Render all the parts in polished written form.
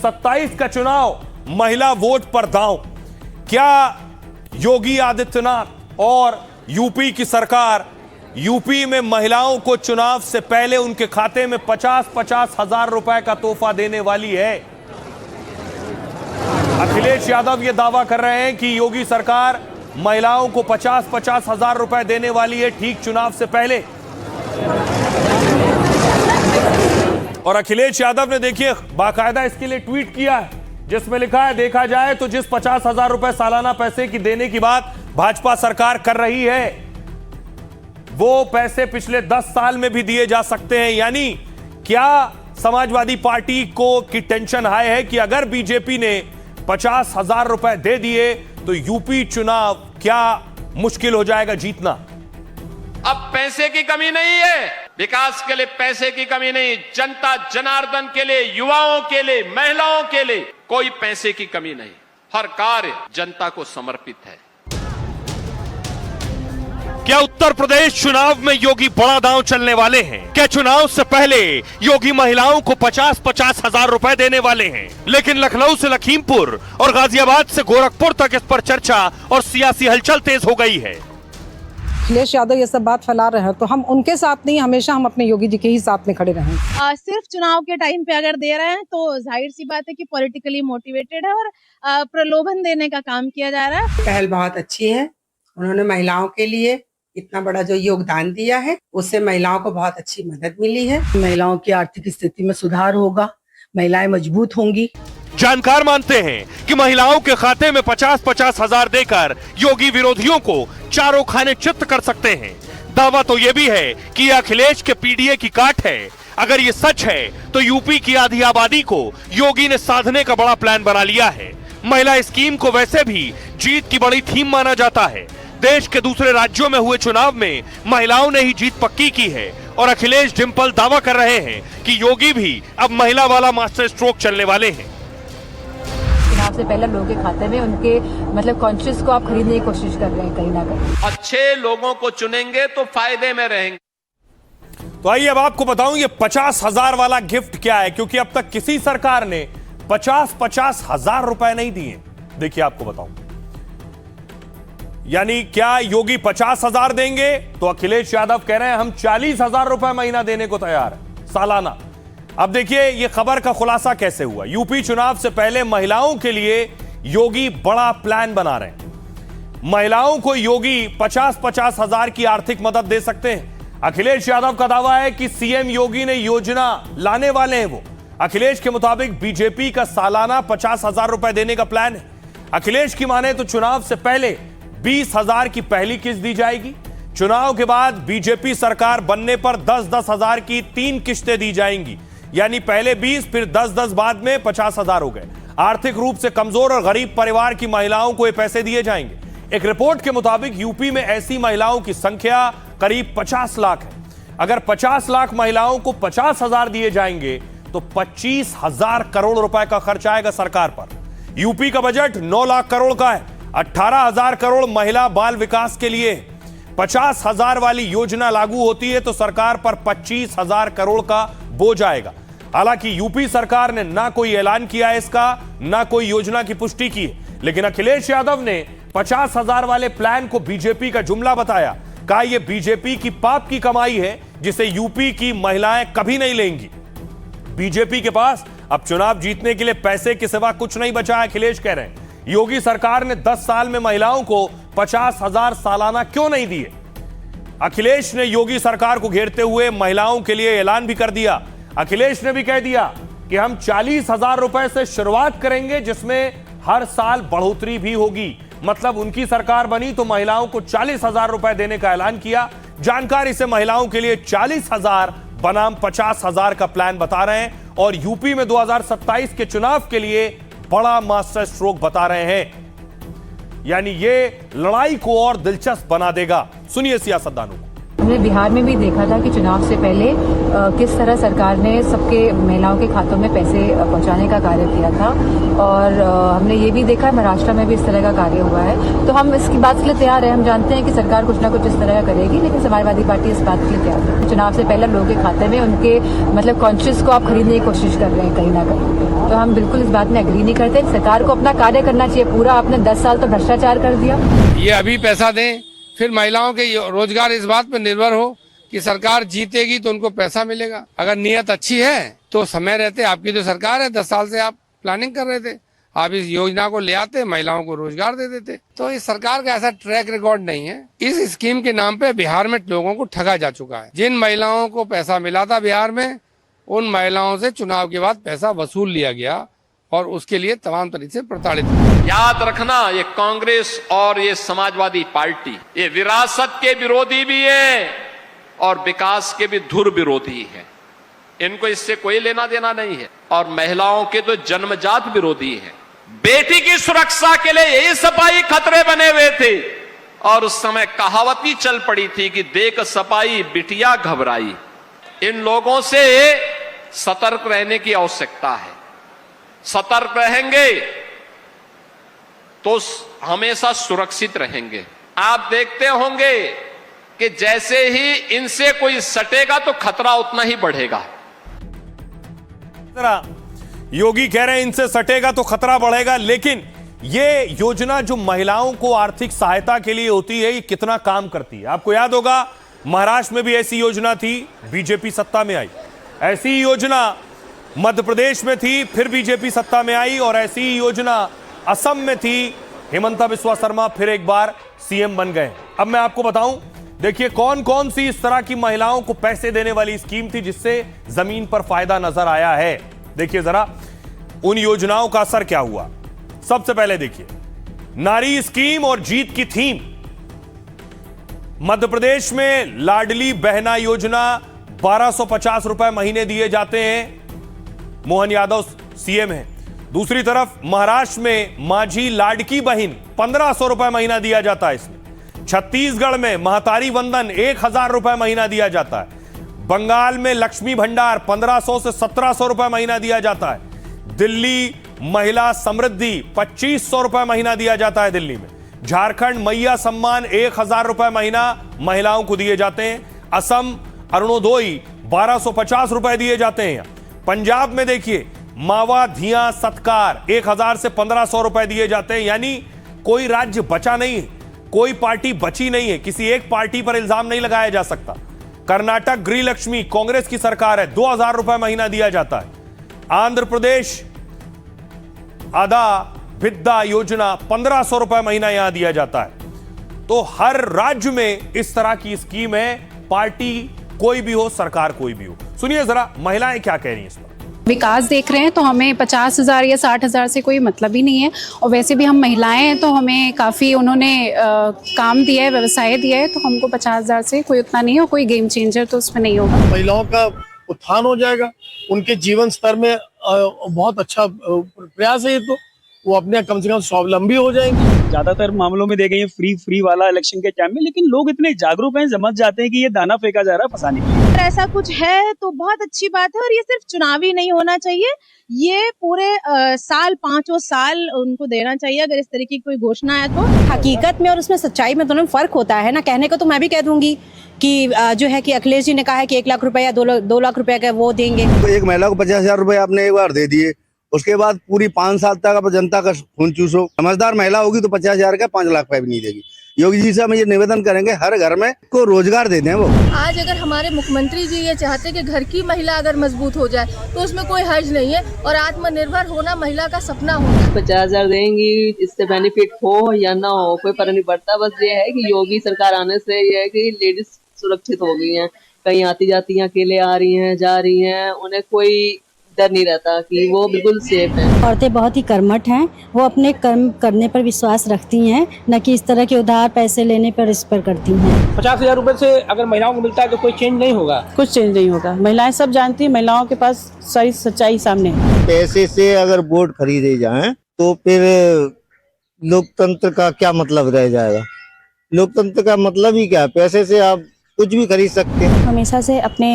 2027 का चुनाव महिला वोट पर दांव। क्या योगी आदित्यनाथ और यूपी की सरकार यूपी में महिलाओं को चुनाव से पहले उनके खाते में 50-50 हजार रुपए का तोहफा देने वाली है? अखिलेश यादव ये दावा कर रहे हैं कि योगी सरकार महिलाओं को 50-50 हजार रुपए देने वाली है ठीक चुनाव से पहले। और अखिलेश यादव ने देखिए बाकायदा इसके लिए ट्वीट किया है जिसमें लिखा है, देखा जाए तो जिस 50,000 रुपए सालाना पैसे की देने की बात भाजपा सरकार कर रही है वो पैसे पिछले 10 साल में भी दिए जा सकते हैं। यानी क्या समाजवादी पार्टी को की टेंशन हाई है कि अगर बीजेपी ने 50,000 रुपए दे दिए तो यूपी चुनाव क्या मुश्किल हो जाएगा जीतना? अब पैसे की कमी नहीं है, विकास के लिए पैसे की कमी नहीं, जनता जनार्दन के लिए, युवाओं के लिए, महिलाओं के लिए कोई पैसे की कमी नहीं। हर कार्य जनता को समर्पित है। क्या उत्तर प्रदेश चुनाव में योगी बड़ा दांव चलने वाले हैं? क्या चुनाव से पहले योगी महिलाओं को 50-50 हजार रुपए देने वाले हैं? लेकिन लखनऊ से लखीमपुर और गाजियाबाद से गोरखपुर तक इस पर चर्चा और सियासी हलचल तेज हो गई है। अखिलेश यादव ये सब बात फैला रहे हैं तो हम उनके साथ नहीं, हमेशा हम अपने योगी जी के ही साथ में खड़े रहेंगे। सिर्फ चुनाव के टाइम पे अगर दे रहे हैं तो जाहिर सी बात है कि पॉलिटिकली मोटिवेटेड है और प्रलोभन देने का काम किया जा रहा है। पहल बहुत अच्छी है, उन्होंने महिलाओं के लिए इतना बड़ा जो योगदान दिया है उससे महिलाओं को बहुत अच्छी मदद मिली है। महिलाओं की आर्थिक स्थिति में सुधार होगा, महिलाएं मजबूत होंगी। जानकार मानते हैं कि महिलाओं के खाते में 50-50 हजार देकर योगी विरोधियों को चारों खाने चित्त कर सकते हैं। दावा तो यह भी है कि अखिलेश के पीडीए की काट है। अगर ये सच है तो यूपी की आधी आबादी को योगी ने साधने का बड़ा प्लान बना लिया है। महिला स्कीम को वैसे भी जीत की बड़ी थीम माना जाता है। देश के दूसरे राज्यों में हुए चुनाव में महिलाओं ने ही जीत पक्की की है और अखिलेश डिंपल दावा कर रहे हैं कि योगी भी अब महिला वाला मास्टर स्ट्रोक चलने वाले हैं। चुनाव से पहले लोगों के खाते में उनके मतलब कॉन्शियस को आप खरीदने की कोशिश कर रहे हैं कहीं ना कहीं। अच्छे लोगों को चुनेंगे तो फायदे में रहेंगे। तो आइए अब आपको बताऊं ये 50,000 वाला गिफ्ट क्या है, क्योंकि अब तक किसी सरकार ने 50-50 हजार रुपए नहीं दिए। देखिए आपको बताऊं, यानी क्या योगी 50,000 देंगे तो अखिलेश यादव कह रहे हैं हम 40,000 रुपए महीना देने को तैयार है सालाना। अब देखिए ये खबर का खुलासा कैसे हुआ। यूपी चुनाव से पहले महिलाओं के लिए योगी बड़ा प्लान बना रहे हैं। महिलाओं को योगी 50-50 हजार की आर्थिक मदद दे सकते हैं। अखिलेश यादव का दावा है कि सीएम योगी ने योजना लाने वाले हैं वो। अखिलेश के मुताबिक बीजेपी का सालाना 50,000 रुपए देने का प्लान है। अखिलेश की माने तो चुनाव से पहले 20,000 की पहली किस्त दी जाएगी। चुनाव के बाद बीजेपी सरकार बनने पर 10-10 हजार की 3 किस्तें दी जाएंगी, यानी पहले 20 फिर 10-10 बाद में 50,000 हो गए। आर्थिक रूप से कमजोर और गरीब परिवार की महिलाओं को ये पैसे दिए जाएंगे। एक रिपोर्ट के मुताबिक यूपी में ऐसी महिलाओं की संख्या करीब 50 लाख है। अगर 50 लाख महिलाओं को 50,000 दिए जाएंगे तो 25,000 करोड़ रुपए का खर्च आएगा सरकार पर। यूपी का बजट 9 लाख करोड़ का है। 18,000 करोड़ महिला बाल विकास के लिए। 50,000 वाली योजना लागू होती है तो सरकार पर 25,000 करोड़ का बोझ आएगा। हालांकि यूपी सरकार ने ना कोई ऐलान किया है इसका, ना कोई योजना की पुष्टि की है, लेकिन अखिलेश यादव ने 50,000 वाले प्लान को बीजेपी का जुमला बताया। कहा यह बीजेपी की पाप की कमाई है जिसे यूपी की महिलाएं कभी नहीं लेंगी। बीजेपी के पास अब चुनाव जीतने के लिए पैसे के सिवा कुछ नहीं बचा है, अखिलेश कह रहे हैं। योगी सरकार ने 10 साल में महिलाओं को 50,000 सालाना क्यों नहीं दिए? अखिलेश ने योगी सरकार को घेरते हुए महिलाओं के लिए ऐलान भी कर दिया। अखिलेश ने भी कह दिया कि हम 40,000 रुपए से शुरुआत करेंगे जिसमें हर साल बढ़ोतरी भी होगी। मतलब उनकी सरकार बनी तो महिलाओं को 40,000 रुपए देने का ऐलान किया। जानकारी से महिलाओं के लिए 40,000 बनाम 50,000 का प्लान बता रहे हैं और यूपी में 2027 के चुनाव के लिए बड़ा मास्टर स्ट्रोक बता रहे हैं। यानी ये लड़ाई को और दिलचस्प बना देगा। सुनिए सियासतदानों को। हमने बिहार में भी देखा था कि चुनाव से पहले किस तरह सरकार ने सबके महिलाओं के खातों में पैसे पहुंचाने का कार्य किया था और हमने ये भी देखा महाराष्ट्र में भी इस तरह का कार्य हुआ है। तो हम इसकी बात के लिए तैयार है। हम जानते हैं कि सरकार कुछ ना कुछ इस तरह का करेगी, लेकिन समाजवादी पार्टी इस बात के लिए तैयार है। चुनाव से पहले लोगों के खाते में उनके मतलब कॉन्शियस को आप खरीदने की कोशिश कर रहे हैं कहीं ना कहीं। तो हम बिल्कुल इस बात में एग्री नहीं करते। सरकार को अपना कार्य करना चाहिए पूरा। आपने 10 साल तो भ्रष्टाचार कर दिया। ये अभी पैसा दें, फिर महिलाओं के रोजगार इस बात पर निर्भर हो कि सरकार जीतेगी तो उनको पैसा मिलेगा। अगर नीयत अच्छी है तो समय रहते, आपकी तो सरकार है, 10 साल से आप प्लानिंग कर रहे थे, आप इस योजना को ले आते, महिलाओं को रोजगार दे देते। तो इस सरकार का ऐसा ट्रैक रिकॉर्ड नहीं है। इस स्कीम के नाम पे बिहार में लोगों को ठगा जा चुका है। जिन महिलाओं को पैसा मिला था बिहार में, उन महिलाओं से चुनाव के बाद पैसा वसूल लिया गया और उसके लिए तमाम तरीके से प्रताड़ित। याद रखना, ये कांग्रेस और ये समाजवादी पार्टी ये विरासत के विरोधी भी है और विकास के भी धुर विरोधी है। इनको इससे कोई लेना देना नहीं है। और महिलाओं के तो जन्मजात विरोधी है। बेटी की सुरक्षा के लिए यही सपाई खतरे बने हुए थे और उस समय कहावत ही चल पड़ी थी कि देख सपाई बिटिया घबराई। इन लोगों से सतर्क रहने की आवश्यकता है। सतर्क रहेंगे तो हमेशा सुरक्षित रहेंगे। आप देखते होंगे कि जैसे ही इनसे कोई सटेगा तो खतरा उतना ही बढ़ेगा। योगी कह रहे हैं इनसे सटेगा तो खतरा बढ़ेगा, लेकिन ये योजना जो महिलाओं को आर्थिक सहायता के लिए होती है, ये कितना काम करती है? आपको याद होगा महाराष्ट्र में भी ऐसी योजना थी, बीजेपी सत्ता में आई। ऐसी योजना मध्य प्रदेश में थी, फिर बीजेपी सत्ता में आई, और ऐसी योजना असम में थी। हेमंता बिस्वा शर्मा फिर एक बार सीएम बन गए। अब मैं आपको बताऊं, देखिए कौन कौन सी इस तरह की महिलाओं को पैसे देने वाली स्कीम थी जिससे जमीन पर फायदा नजर आया है। देखिए जरा उन योजनाओं का असर क्या हुआ। सबसे पहले देखिए नारी स्कीम और जीत की थीम। मध्य प्रदेश में लाडली बहना योजना 1250 रुपए महीने दिए जाते हैं। मोहन यादव सीएम है। दूसरी तरफ महाराष्ट्र में माझी लाडकी बहन 1500 रुपए महीना दिया जाता है इसमें। छत्तीसगढ़ में महतारी वंदन 1000 रुपए महीना दिया जाता है। बंगाल में लक्ष्मी भंडार 1500 से 1700 रुपए महीना दिया जाता है। दिल्ली महिला समृद्धि 2500 रुपए महीना दिया जाता है दिल्ली में। झारखंड मैया सम्मान 1000 रुपए महीना महिलाओं को दिए जाते हैं। असम अरुणोदय 1250 रुपए दिए जाते हैं। पंजाब में देखिए मावा धिया सत्कार 1000 से 1500 रुपए दिए जाते हैं। यानी कोई राज्य बचा नहीं है, कोई पार्टी बची नहीं है, किसी एक पार्टी पर इल्जाम नहीं लगाया जा सकता। कर्नाटक गृह लक्ष्मी कांग्रेस की सरकार है, 2000 रुपए महीना दिया जाता है। आंध्र प्रदेश आधा विद्या योजना 1500 रुपए महीना यहां दिया जाता है। तो हर राज्य में इस तरह की स्कीम है, पार्टी कोई भी हो, सरकार कोई भी हो। सुनिए जरा महिलाएं क्या कह रही हैं इस पर। विकास देख रहे हैं तो हमें 50,000 या 60,000 से कोई मतलब ही नहीं है। और वैसे भी हम महिलाएं हैं तो हमें काफ़ी उन्होंने काम दिया है, व्यवसाय दिया है, तो हमको 50,000 से कोई उतना नहीं है। कोई गेम चेंजर तो उसमें नहीं होगा। महिलाओं का उत्थान हो जाएगा, उनके जीवन स्तर में बहुत अच्छा प्रयास है ये, तो वो अपने कम से कम स्वावलंबी हो जाएंगे। ज्यादातर मामलों में देखें फ्री वाला इलेक्शन के टाइम में, लेकिन लोग इतने जागरूक हैं, समझ जाते हैं कि ये दाना फेंका जा रहा है फंसाने के लिए। अगर ऐसा कुछ है तो बहुत अच्छी बात है। और ये सिर्फ चुनावी नहीं होना चाहिए, ये पूरे साल 5 साल उनको देना चाहिए अगर इस तरह की कोई घोषणा है तो। हकीकत में और उसमें सच्चाई में दोनों में फर्क होता है ना। कहने को तो मैं भी कह दूंगी कि जो है कि अखिलेश जी ने कहा है कि 1 लाख रुपए या 2 लाख रुपए का वो देंगे। तो एक महिला को 50,000 रुपए आपने एक बार दे दिए, उसके बाद पूरी 5 साल तक आप जनता का खून चूसो। समझदार महिला होगी तो 50,000 का 5 लाख रुपए भी नहीं देगी। योगी जी से हम ये निवेदन करेंगे हर घर में को रोजगार दे दें। वो आज अगर हमारे मुख्यमंत्री जी ये चाहते कि घर की महिला अगर मजबूत हो जाए तो उसमें कोई हर्ज नहीं है और आत्मनिर्भर होना महिला का सपना होगा। 50,000 देंगी, इससे बेनिफिट हो या ना हो कोई फर्क नहीं पड़ता। बस ये है कि योगी सरकार आने से ये है कि लेडीज सुरक्षित हो गई हैं, कहीं आती जाती हैं, अकेले आ रही हैं, जा रही हैं, उन्हें कोई डर नहीं रहता कि वो बिल्कुल सेफ है। औरतें बहुत ही कर्मठ हैं, वो अपने कर्म करने पर विश्वास रखती हैं, न कि इस तरह के उधार पैसे लेने पर इस पर करती हैं। 50,000 रुपए से अगर महिलाओं को मिलता है तो कोई चेंज नहीं होगा। कुछ चेंज नहीं होगा। महिलाएं सब जानती हैं, महिलाओं के पास सारी सच्चाई सामने है। पैसे से अगर वोट खरीदे जाएं तो फिर लोकतंत्र का क्या मतलब रह जाएगा? लोकतंत्र का मतलब ही क्या है? पैसे से आप कुछ भी खरीद सकते हैं। हमेशा से अपने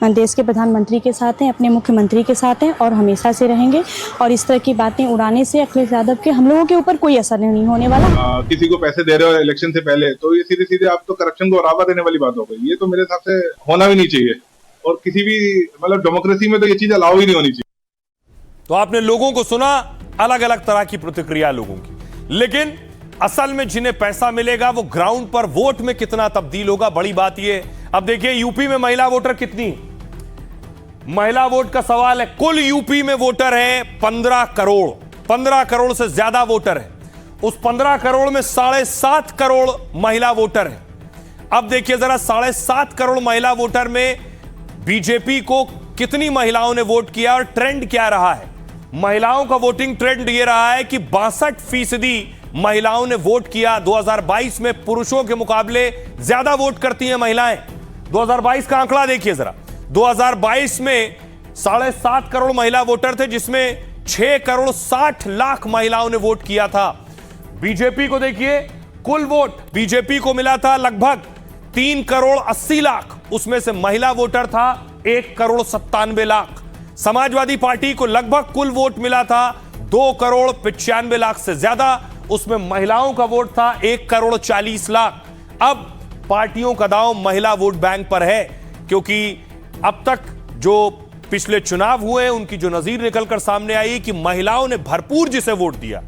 देश के प्रधानमंत्री के साथ हैं, अपने मुख्यमंत्री के साथ हैं और हमेशा से रहेंगे। और इस तरह की बातें उड़ाने से अखिलेश यादव के हम लोगों के ऊपर कोई असर नहीं होने वाला। किसी को पैसे दे रहे हो इलेक्शन से पहले तो ये सीधे सीधे आप तो करप्शन को बढ़ावा देने वाली बात हो गई। ये तो मेरे हिसाब से होना भी नहीं चाहिए और किसी भी मतलब डेमोक्रेसी में तो ये चीज अलाउ ही नहीं होनी चाहिए। तो आपने लोगों को सुना, अलग अलग तरह की प्रतिक्रिया लोगों की, लेकिन असल में जिन्हें पैसा मिलेगा वो ग्राउंड पर वोट में कितना तब्दील होगा, बड़ी बात यह। अब देखिए यूपी में महिला वोटर कितनी, महिला वोट का सवाल है। कुल यूपी में वोटर है 15 करोड़, 15 करोड़ से ज्यादा वोटर है। उस 15 करोड़ में 7.5 करोड़ महिला वोटर है। अब देखिए जरा 7.5 करोड़ महिला वोटर में बीजेपी को कितनी महिलाओं ने वोट किया और ट्रेंड क्या रहा है। महिलाओं का वोटिंग ट्रेंड यह रहा है कि 62% महिलाओं ने वोट किया। 2022 में पुरुषों के मुकाबले ज्यादा वोट करती हैं महिलाएं। 2022 का आंकड़ा देखिए जरा, 2022 में 7.5 करोड़ महिला वोटर थे, जिसमें 6 करोड़ 60 लाख महिलाओं ने वोट किया था। बीजेपी को देखिए, कुल वोट बीजेपी को मिला था लगभग 3 करोड़ 80 लाख, उसमें से महिला वोटर था 1 करोड़ 97 लाख। समाजवादी पार्टी को लगभग कुल वोट मिला था 2 करोड़ 95 लाख से ज्यादा, उसमें महिलाओं का वोट था 1 करोड़ 40 लाख। अब पार्टियों का दांव महिला वोट बैंक पर है, क्योंकि अब तक जो पिछले चुनाव हुए उनकी जो नजीर निकलकर सामने आई कि महिलाओं ने भरपूर जिसे वोट दिया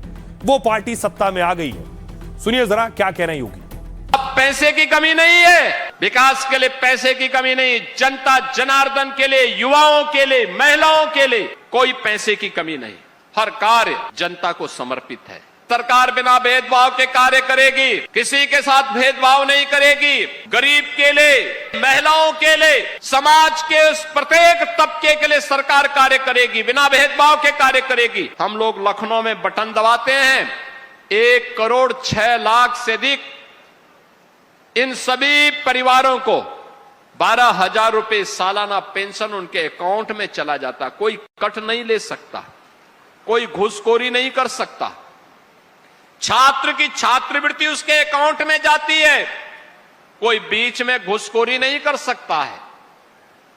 वो पार्टी सत्ता में आ गई है। सुनिए जरा क्या कह रहे हैं योगी। अब पैसे की कमी नहीं है, विकास के लिए पैसे की कमी नहीं, जनता जनार्दन के लिए, युवाओं के लिए, महिलाओं के लिए कोई पैसे की कमी नहीं। हर कार्य जनता को समर्पित है। सरकार बिना भेदभाव के कार्य करेगी, किसी के साथ भेदभाव नहीं करेगी। गरीब के लिए, महिलाओं के लिए, समाज के उस प्रत्येक तबके के लिए सरकार कार्य करेगी, बिना भेदभाव के कार्य करेगी। हम लोग लखनऊ में बटन दबाते हैं, 1 करोड़ 6 लाख से अधिक इन सभी परिवारों को 12,000 रुपए सालाना पेंशन उनके अकाउंट में चला जाता। कोई कट नहीं ले सकता, कोई घूसखोरी नहीं कर सकता। छात्र की छात्रवृत्ति उसके अकाउंट में जाती है, कोई बीच में घुसखोरी नहीं कर सकता है।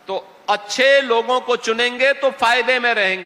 तो अच्छे लोगों को चुनेंगे तो फायदे में रहेंगे।